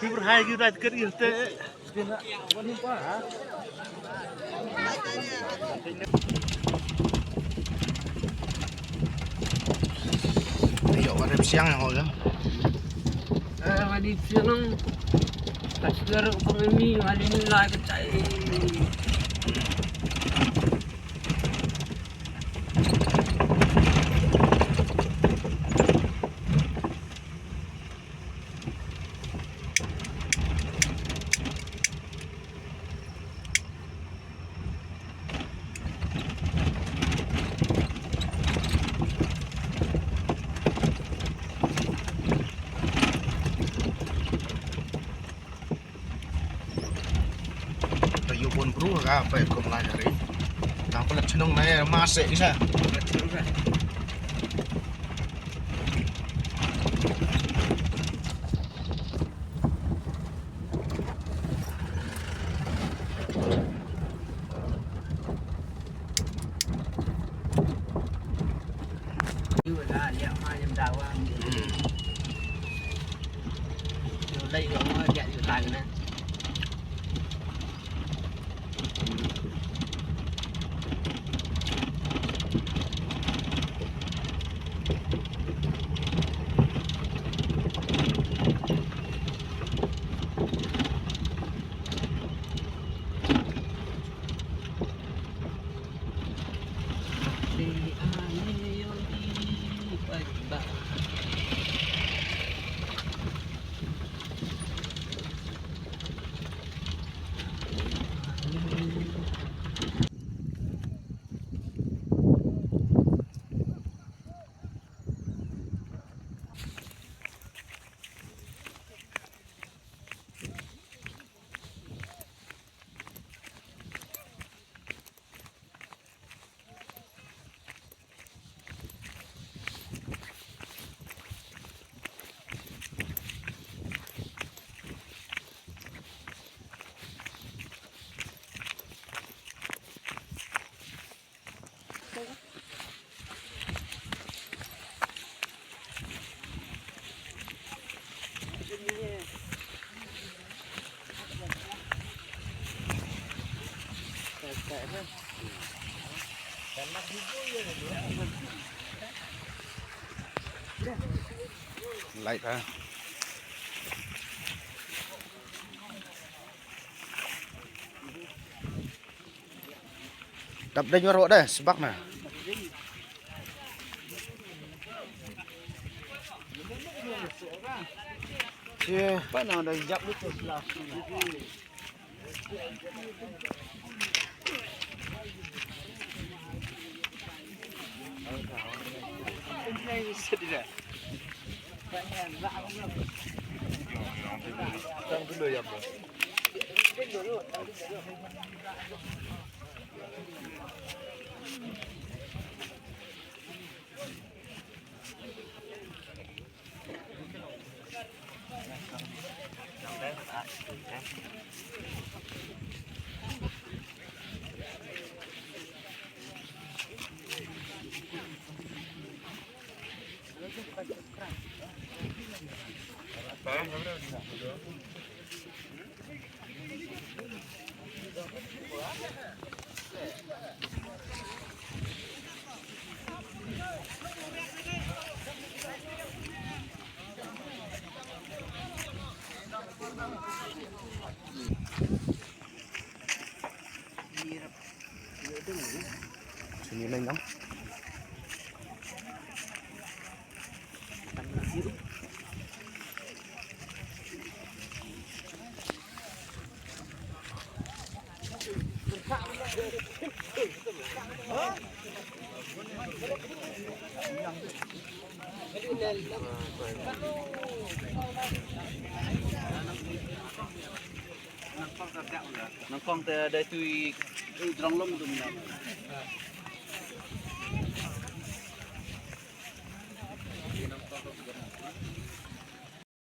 People hire you that get you there. Ví dụ anh em xiang này hồi đó. Madi siang kasih pengemi madi nilai kecai. Yêu buồn bru ra phải cùng lại đấy. Nào có lật chân ông này ma sệ sao? Như là liệu hai em đào qua. Đây nó chạy từ tay này. Lại ra. Đập đinh vào đây, bắc này. Chưa. Bắt nào đây dập đứt rồi là. Sini lên đó. Nang kong te dai tui drong lom tu.